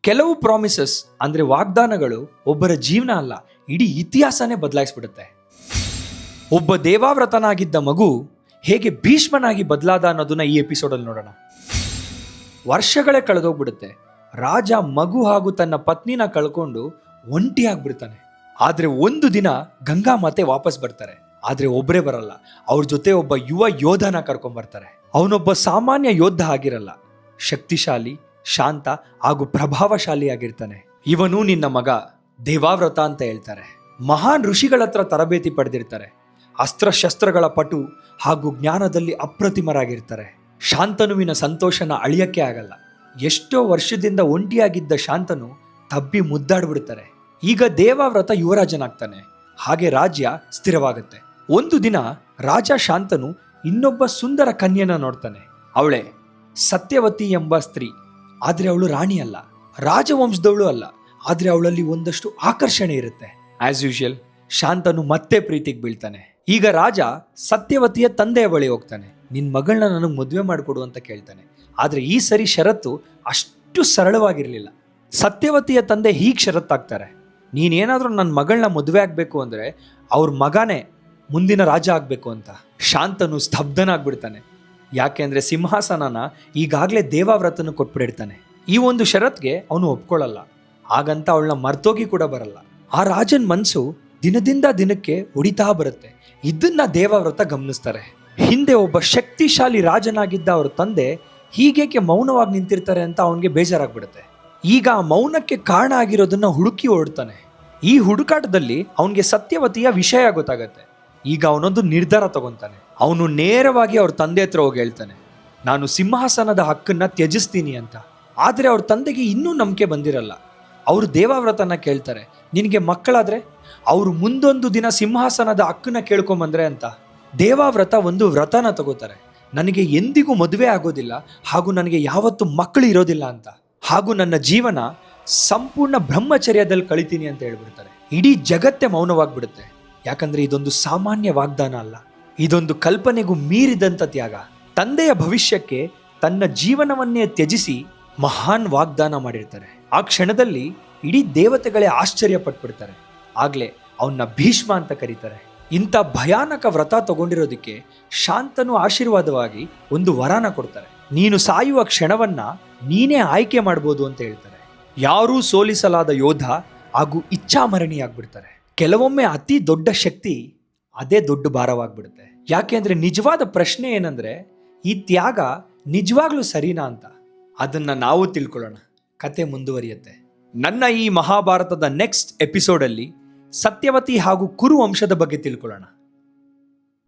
ಕೆಲವು ಪ್ರಾಮಿಸಸ್ ಅಂದ್ರೆ ವಾಗ್ದಾನಗಳು ಒಬ್ಬರ ಜೀವನ ಅಲ್ಲ, ಇಡೀ ಇತಿಹಾಸನೇ ಬದಲಾಯಿಸ್ಬಿಡುತ್ತೆ. ಒಬ್ಬ ದೇವಾವ್ರತನಾಗಿದ್ದ ಮಗು ಹೇಗೆ ಭೀಷ್ಮನಾಗಿ ಬದಲಾದ ಅನ್ನೋದನ್ನ ಈ ಎಪಿಸೋಡಲ್ಲಿ ನೋಡೋಣ. ವರ್ಷಗಳೇ ಕಳೆದೋಗ್ಬಿಡುತ್ತೆ. ರಾಜ ಮಗು ಹಾಗೂ ತನ್ನ ಪತ್ನಿನ ಕಳ್ಕೊಂಡು ಒಂಟಿ ಆಗ್ಬಿಡ್ತಾನೆ. ಆದ್ರೆ ಒಂದು ದಿನ ಗಂಗಾ ಮಾತೆ ವಾಪಸ್ ಬರ್ತಾರೆ. ಆದ್ರೆ ಒಬ್ಬರೇ ಬರಲ್ಲ, ಅವ್ರ ಜೊತೆ ಒಬ್ಬ ಯುವ ಯೋಧನ ಕರ್ಕೊಂಡ್ ಬರ್ತಾರೆ. ಅವನೊಬ್ಬ ಸಾಮಾನ್ಯ ಯೋಧ ಆಗಿರಲ್ಲ, ಶಕ್ತಿಶಾಲಿ, ಶಾಂತ ಹಾಗೂ ಪ್ರಭಾವಶಾಲಿ ಆಗಿರ್ತಾನೆ. ಇವನು ನಿನ್ನ ಮಗ ದೇವಾವ್ರತ ಅಂತ ಹೇಳ್ತಾರೆ. ಮಹಾನ್ ಋಷಿಗಳ ಹತ್ರ ತರಬೇತಿ ಪಡೆದಿರ್ತಾರೆ. ಅಸ್ತ್ರಶಸ್ತ್ರಗಳ ಪಟು ಹಾಗೂ ಜ್ಞಾನದಲ್ಲಿ ಅಪ್ರತಿಮರಾಗಿರ್ತಾರೆ. ಶಾಂತನುವಿನ ಸಂತೋಷನ ಅಳಿಯಕ್ಕೆ ಆಗಲ್ಲ. ಎಷ್ಟೋ ವರ್ಷದಿಂದ ಒಂಟಿಯಾಗಿದ್ದ ಶಾಂತನು ತಬ್ಬಿ ಮುದ್ದಾಡ್ಬಿಡ್ತಾರೆ. ಈಗ ದೇವಾವ್ರತ ಯುವರಾಜನಾಗ್ತಾನೆ. ಹಾಗೆ ರಾಜ್ಯ ಸ್ಥಿರವಾಗುತ್ತೆ. ಒಂದು ದಿನ ರಾಜ ಶಾಂತನು ಇನ್ನೊಬ್ಬ ಸುಂದರ ಕನ್ಯೆನ ನೋಡ್ತಾನೆ. ಅವಳೇ ಸತ್ಯವತಿ ಎಂಬ ಸ್ತ್ರೀ. ಆದ್ರೆ ಅವಳು ರಾಣಿ ಅಲ್ಲ, ರಾಜವಂಶದವಳು ಅಲ್ಲ. ಆದ್ರೆ ಅವಳಲ್ಲಿ ಒಂದಷ್ಟು ಆಕರ್ಷಣೆ ಇರುತ್ತೆ. ಆಸ್ ಯೂಶುವಲ್ ಶಾಂತನು ಮತ್ತೆ ಪ್ರೀತಿಗೆ ಬೀಳ್ತಾನೆ. ಈಗ ರಾಜ ಸತ್ಯವತಿಯ ತಂದೆಯ ಬಳಿ ಹೋಗ್ತಾನೆ. ನಿನ್ ಮಗಳನ್ನ ನನಗೆ ಮದುವೆ ಮಾಡಿಕೊಡು ಅಂತ ಕೇಳ್ತಾನೆ. ಆದ್ರೆ ಈ ಸರಿ ಷರತ್ತು ಅಷ್ಟು ಸರಳವಾಗಿರ್ಲಿಲ್ಲ. ಸತ್ಯವತಿಯ ತಂದೆ ಹೀಗೆ ಷರತ್ತಾಗ್ತಾರೆ, ನೀನೇನಾದ್ರೂ ನನ್ನ ಮಗಳನ್ನ ಮದುವೆ ಆಗ್ಬೇಕು ಅಂದ್ರೆ ಅವ್ರ ಮಗನೇ ಮುಂದಿನ ರಾಜ ಆಗ್ಬೇಕು ಅಂತ. ಶಾಂತನು ಸ್ತಬ್ಧನಾಗ್ಬಿಡ್ತಾನೆ. ಯಾಕೆಂದ್ರೆ ಸಿಂಹಾಸನನ ಈಗಾಗಲೇ ದೇವಾವ್ರತನು ಕೊಟ್ಬಿಡಿರ್ತಾನೆ. ಈ ಒಂದು ಷರತ್ಗೆ ಅವನು ಒಪ್ಕೊಳ್ಳಲ್ಲ. ಹಾಗಂತ ಅವಳನ್ನ ಮರ್ತೋಗಿ ಕೂಡ ಬರಲ್ಲ. ಆ ರಾಜನ್ ಮನ್ಸು ದಿನದಿಂದ ದಿನಕ್ಕೆ ಹೊಡಿತಾ ಬರುತ್ತೆ. ಇದನ್ನ ದೇವಾವ್ರತ ಗಮನಿಸ್ತಾರೆ. ಹಿಂದೆ ಒಬ್ಬ ಶಕ್ತಿಶಾಲಿ ರಾಜನಾಗಿದ್ದ ಅವ್ರ ತಂದೆ ಹೀಗೇಕೆ ಮೌನವಾಗಿ ನಿಂತಿರ್ತಾರೆ ಅಂತ ಅವನಿಗೆ ಬೇಜಾರಾಗ್ಬಿಡುತ್ತೆ. ಈಗ ಆ ಮೌನಕ್ಕೆ ಕಾರಣ ಆಗಿರೋದನ್ನ ಹುಡುಕಿ ಓಡ್ತಾನೆ. ಈ ಹುಡುಕಾಟದಲ್ಲಿ ಅವನಿಗೆ ಸತ್ಯವತಿಯ ವಿಷಯ ಗೊತ್ತಾಗತ್ತೆ. ಈಗ ಅವನೊಂದು ನಿರ್ಧಾರ ತಗೊಂತಾನೆ. ಅವನು ನೇರವಾಗಿ ಅವ್ರ ತಂದೆ ಹತ್ರ ಹೋಗಿ ಹೇಳ್ತಾನೆ, ನಾನು ಸಿಂಹಾಸನದ ಹಕ್ಕನ್ನ ತ್ಯಜಿಸ್ತೀನಿ ಅಂತ. ಆದ್ರೆ ಅವ್ರ ತಂದೆಗೆ ಇನ್ನೂ ನಂಬಿಕೆ ಬಂದಿರಲ್ಲ. ಅವರು ದೇವಾವ್ರತನ ಕೇಳ್ತಾರೆ, ನಿನಗೆ ಮಕ್ಕಳಾದ್ರೆ ಅವರು ಮುಂದೊಂದು ದಿನ ಸಿಂಹಾಸನದ ಹಕ್ಕನ್ನ ಕೇಳ್ಕೊಂಬಂದ್ರೆ ಅಂತ. ದೇವಾವ್ರತ ಒಂದು ವ್ರತನ ತಗೋತಾರೆ, ನನಗೆ ಎಂದಿಗೂ ಮದುವೆ ಆಗೋದಿಲ್ಲ ಹಾಗೂ ನನಗೆ ಯಾವತ್ತೂ ಮಕ್ಕಳು ಇರೋದಿಲ್ಲ ಅಂತ. ಹಾಗೂ ನನ್ನ ಜೀವನ ಸಂಪೂರ್ಣ ಬ್ರಹ್ಮಚರ್ಯದಲ್ಲಿ ಕಳಿತೀನಿ ಅಂತ ಹೇಳ್ಬಿಡ್ತಾರೆ. ಇಡೀ ಜಗತ್ತೇ ಮೌನವಾಗ್ಬಿಡುತ್ತೆ. ಯಾಕಂದ್ರೆ ಇದೊಂದು ಸಾಮಾನ್ಯ ವಾಗ್ದಾನ ಅಲ್ಲ, ಇದೊಂದು ಕಲ್ಪನೆಗೂ ಮೀರಿದಂಥ ತ್ಯಾಗ. ತಂದೆಯ ಭವಿಷ್ಯಕ್ಕೆ ತನ್ನ ಜೀವನವನ್ನೇ ತ್ಯಜಿಸಿ ಮಹಾನ್ ವಾಗ್ದಾನ ಮಾಡಿರ್ತಾರೆ. ಆ ಕ್ಷಣದಲ್ಲಿ ಇಡೀ ದೇವತೆಗಳೇ ಆಶ್ಚರ್ಯ ಪಟ್ಬಿಡ್ತಾರೆ. ಆಗ್ಲೇ ಅವನ್ನ ಭೀಷ್ಮ ಅಂತ ಕರೀತಾರೆ. ಇಂಥ ಭಯಾನಕ ವ್ರತ ತಗೊಂಡಿರೋದಕ್ಕೆ ಶಾಂತನು ಆಶೀರ್ವಾದವಾಗಿ ಒಂದು ವರನ ಕೊಡ್ತಾರೆ. ನೀನು ಸಾಯುವ ಕ್ಷಣವನ್ನ ನೀನೇ ಆಯ್ಕೆ ಮಾಡ್ಬೋದು ಅಂತ ಹೇಳ್ತಾರೆ. ಯಾರೂ ಸೋಲಿಸಲಾದ ಯೋಧ ಹಾಗೂ ಇಚ್ಛಾಮರಣಿಯಾಗ್ಬಿಡ್ತಾರೆ. ಕೆಲವೊಮ್ಮೆ ಅತಿ ದೊಡ್ಡ ಶಕ್ತಿ ಅದೇ ದೊಡ್ಡ ಭಾರವಾಗ್ಬಿಡುತ್ತೆ. ಯಾಕೆಂದ್ರೆ ನಿಜವಾದ ಪ್ರಶ್ನೆ ಏನಂದ್ರೆ, ಈ ತ್ಯಾಗ ನಿಜವಾಗ್ಲೂ ಸರಿನಾ ಅಂತ. ಅದನ್ನ ನಾವು ತಿಳ್ಕೊಳ್ಳೋಣ. ಕತೆ ಮುಂದುವರಿಯುತ್ತೆ. ನನ್ನ ಈ ಮಹಾಭಾರತದ ನೆಕ್ಸ್ಟ್ ಎಪಿಸೋಡಲ್ಲಿ ಸತ್ಯವತಿ ಹಾಗೂ ಕುರು ವಂಶದ ಬಗ್ಗೆ ತಿಳ್ಕೊಳ್ಳೋಣ.